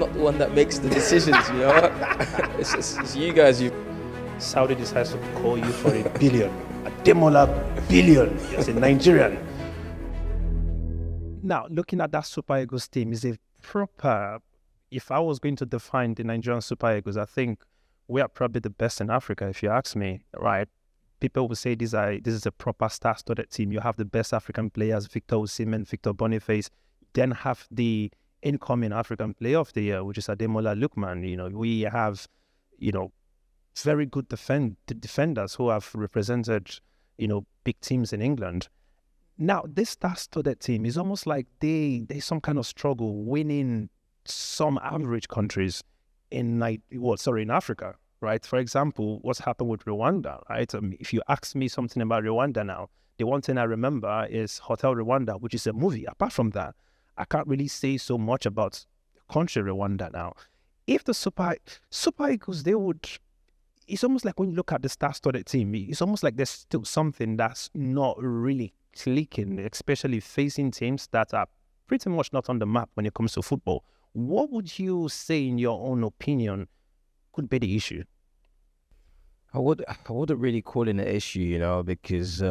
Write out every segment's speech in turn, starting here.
not the one that makes the decisions, you know. It's you guys. Saudi decides to call you for $1 billion. Ademola billion. It's a Nigerian. Now, looking at that Super Eagles team, is a proper. If I was going to define the Nigerian Super Eagles, I think we are probably the best in Africa. If you ask me, right? People will say this is a proper star-studded team. You have the best African players: Victor Osimhen, Victor Boniface. Then have the incoming African Player of the Year, which is Ademola Lookman. You know, we have, you know, very good defenders who have represented, you know, big teams in England. Now, this star-studded team is almost like they some kind of struggle winning some average countries in Africa, right? For example, what's happened with Rwanda, right? If you ask me something about Rwanda now, the one thing I remember is Hotel Rwanda, which is a movie. Apart from that, I can't really say so much about the country Rwanda now. If the Super Eagles, it's almost like when you look at the star-studded team, it's almost like there's still something that's not really clicking, especially facing teams that are pretty much not on the map when it comes to football. What would you say, in your own opinion, could be the issue? I wouldn't really call it an issue, you know, because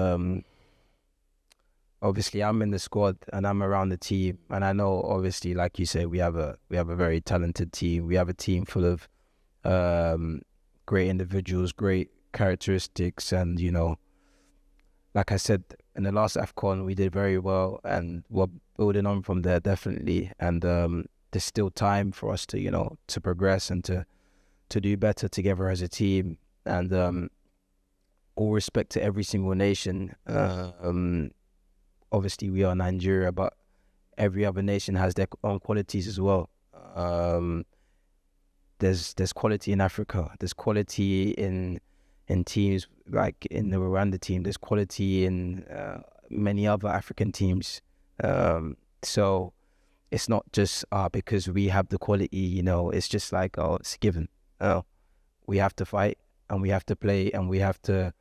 obviously I'm in the squad and I'm around the team, and I know, obviously, like you said, we have a very talented team. We have a team full of great individuals, great characteristics, and, you know, like I said, in the last AFCON we did very well, and we're building on from there, definitely. And there's still time for us to, you know, to progress and to do better together as a team. And all respect to every single nation. Obviously we are Nigeria, but every other nation has their own qualities as well. There's quality in Africa. There's quality in teams like in the Rwanda team. There's quality in many other African teams. So it's not just because we have the quality, you know. It's just like, it's a given. We have to fight, and we have to play, and we have to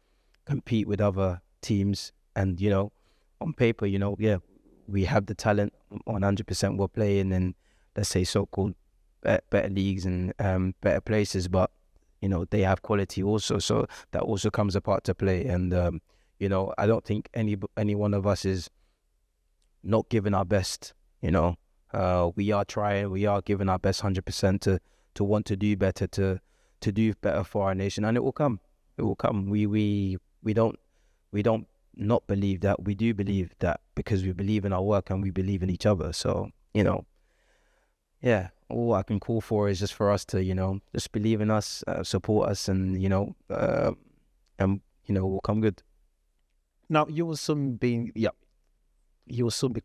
compete with other teams. And, you know, on paper, you know, yeah, we have the talent. 100% we're playing in, let's say, so-called better leagues and better places, but, you know, they have quality also, so that also comes a part to play. And you know, I don't think any one of us is not giving our best. You know, we are trying, we are giving our best 100% to want to do better, to do better for our nation, and it will come. It will come. We don't not believe that. We do believe that, because we believe in our work and we believe in each other. So, you know, yeah, all I can call for is just for us to, you know, just believe in us, support us, and, you know, we'll come good. Now, you will soon be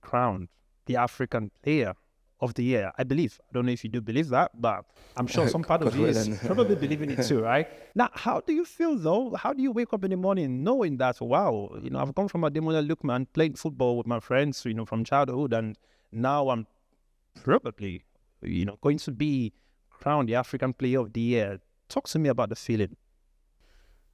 crowned the African Player of the Year, I believe. I don't know if you do believe that, but I'm sure some part of you is probably believing it too, right? Now, how do you feel, though? How do you wake up in the morning knowing that, wow, you know, I've gone from Ademola Lookman, playing football with my friends, you know, from childhood, and now I'm probably, you know, going to be crowned the African Player of the Year. Talk to me about the feeling.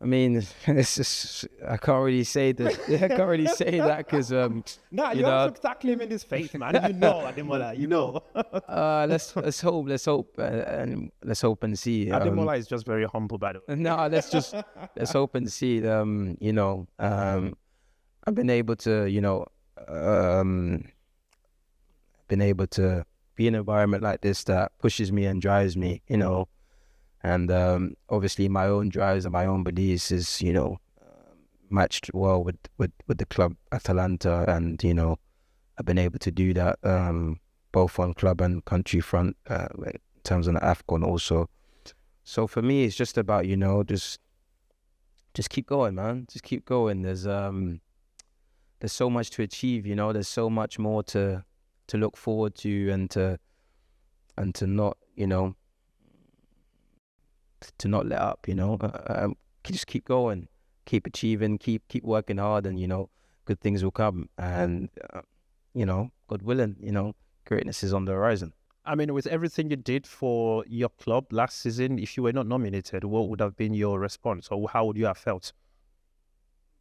I mean, it's just, I can't really say that. I can't really say that because nah, you have to start claiming this faith, man. You know, Ademola, you know. Let's hope and see. Ademola is just very humble, by the way. No, let's hope and see. You know, I've been able to, you know, been able to be in an environment like this that pushes me and drives me, you know. And obviously my own drives and my own beliefs is, you know, matched well with the club Atalanta, and, you know, I've been able to do that both on club and country front in terms of the AFCON also. So for me, it's just about, you know, just keep going, man. Just keep going. There's so much to achieve, you know. There's so much more to look forward to, and to not, you know, to not let up, you know. Just keep going, keep achieving, keep working hard, and, you know, good things will come. And you know, God willing, you know, greatness is on the horizon. I mean, with everything you did for your club last season, if you were not nominated, what would have been your response, or how would you have felt?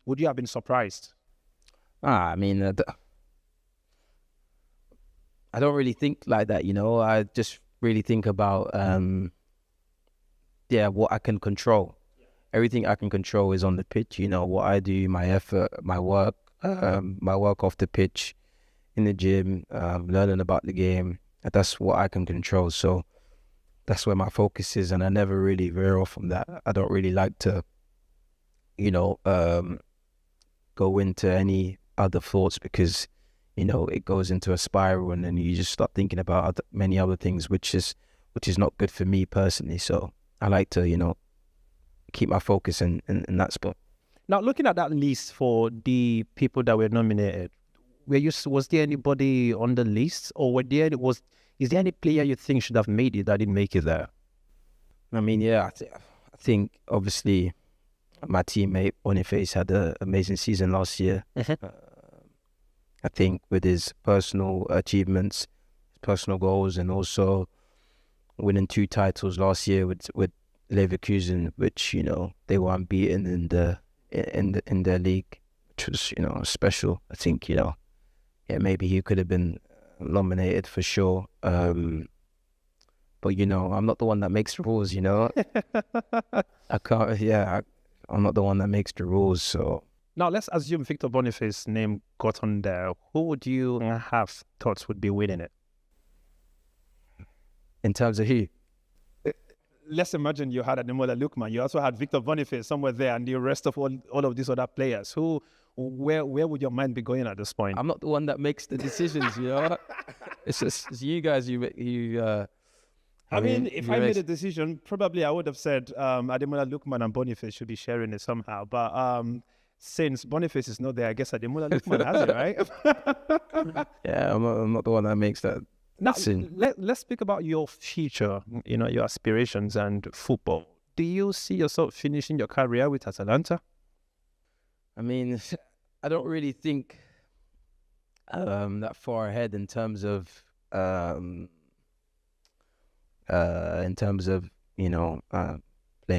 Would you have been surprised? I mean, I don't really think like that, you know. I just really think about what I can control. Everything I can control is on the pitch. You know, what I do, my effort, my work off the pitch, in the gym, learning about the game. That's what I can control. So that's where my focus is, and I never really veer off from that. I don't really like to, go into any other thoughts, because, it goes into a spiral, and then you just start thinking about many other things, which is not good for me personally. So I like to, keep my focus in that spot. Now, looking at that list for the people that were nominated, was there anybody on the list, or is there any player you think should have made it that didn't make it there? I mean, yeah, I think obviously my teammate Boniface had an amazing season last year. I think with his personal achievements, personal goals, and also winning 2 titles last year with Leverkusen, which they were unbeaten in their league, which was special. I think maybe he could have been nominated for sure. But I'm not the one that makes the rules. I can't. Yeah, I'm not the one that makes the rules. So now let's assume Victor Boniface's name got on there. Who would you have thoughts would be winning it? In terms of who? Let's imagine you had Ademola Lookman. You also had Victor Boniface somewhere there, and the rest of all of these other players. Where would your mind be going at this point? I'm not the one that makes the decisions. It's you guys. I mean, if I made a decision, probably I would have said Ademola Lookman and Boniface should be sharing it somehow. But since Boniface is not there, I guess Ademola Lookman has it, right? Yeah, I'm not the one that makes that. Now, let's speak about your future, your aspirations and football. Do you see yourself finishing your career with Atalanta? I mean, I don't really think that far ahead in terms of playing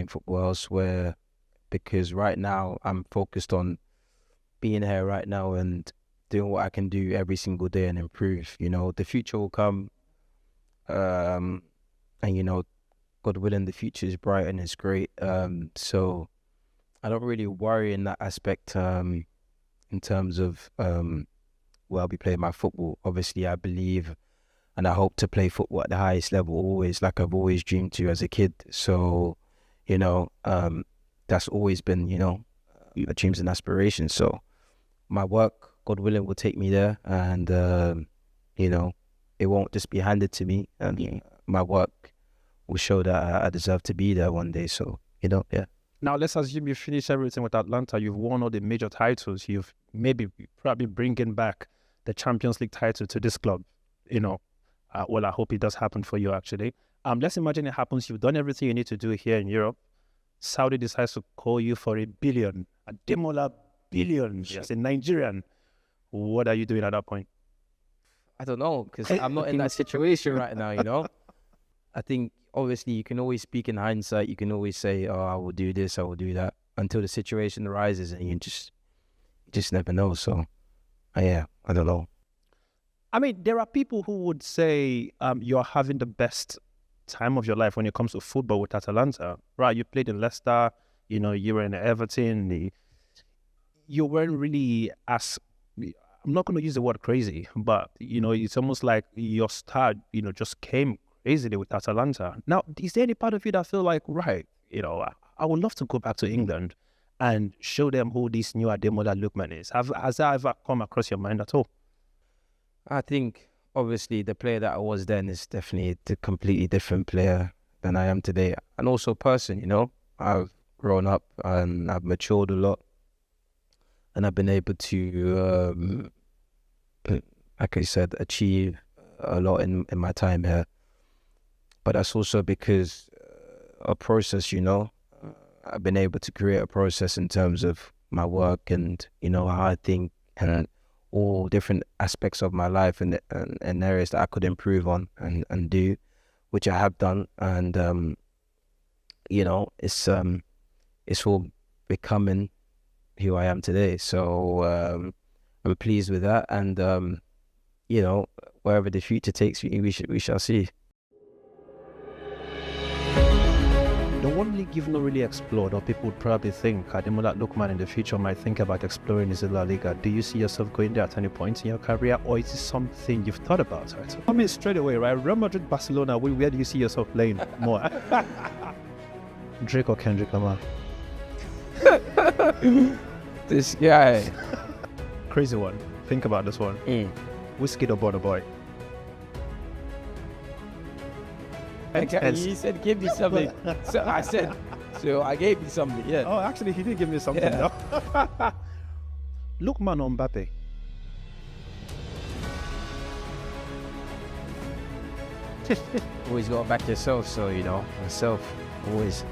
football elsewhere, because right now I'm focused on being here right now and doing what I can do every single day and improve. The future will come, and God willing, the future is bright and it's great. So I don't really worry in that aspect. In terms of where I'll be playing my football. Obviously, I believe and I hope to play football at the highest level, always, like I've always dreamed to as a kid. So, that's always been, my dreams and aspirations. So my work, God willing, will take me there, and it won't just be handed to me, and my work will show that I deserve to be there one day. So yeah. Now let's assume you finish everything with Atlanta. You've won all the major titles. You've probably bringing back the Champions League title to this club. Well, I hope it does happen for you, actually. Let's imagine it happens. You've done everything you need to do here in Europe. Saudi decides to call you for $1 billion. Ademola billion, as a Nigerian. What are you doing at that point? I don't know, because I'm not in that situation right now, I think, obviously, you can always speak in hindsight. You can always say, oh, I will do this, I will do that, until the situation arises, and you just never know. So, yeah, I don't know. I mean, there are people who would say you're having the best time of your life when it comes to football with Atalanta, right? You played in Leicester, you were in Everton. You weren't really I'm not going to use the word crazy, but, it's almost like your start, just came crazily with Atalanta. Now, is there any part of you that feel like, right, I would love to go back to England and show them who this new Ademola Lookman is? Has that ever come across your mind at all? I think, obviously, the player that I was then is definitely a completely different player than I am today. And also person, I've grown up and I've matured a lot. And I've been able to, like I said, achieve a lot in my time here. But that's also because a process, I've been able to create a process in terms of my work and, how I think, and all different aspects of my life and areas that I could improve on and do, which I have done. And, it's all becoming who I am today. So I'm pleased with that. And, wherever the future takes me, we shall see. The one league you've not really explored, or people would probably think Ademola Lookman in the future might think about exploring, is the La Liga. Do you see yourself going there at any point in your career, or is it something you've thought about? Right? So, I mean, straight away, right? Real Madrid, Barcelona, where do you see yourself playing more? Drake or Kendrick Lamar? This guy. Crazy one. Think about this one. Whiskey or Burna Boy? He said, give me something. So I said, so I gave you something, yeah. Oh, actually, he did give me something, Yeah. though. Lookman or Mbappe? Always go back yourself, so, you know, myself, always.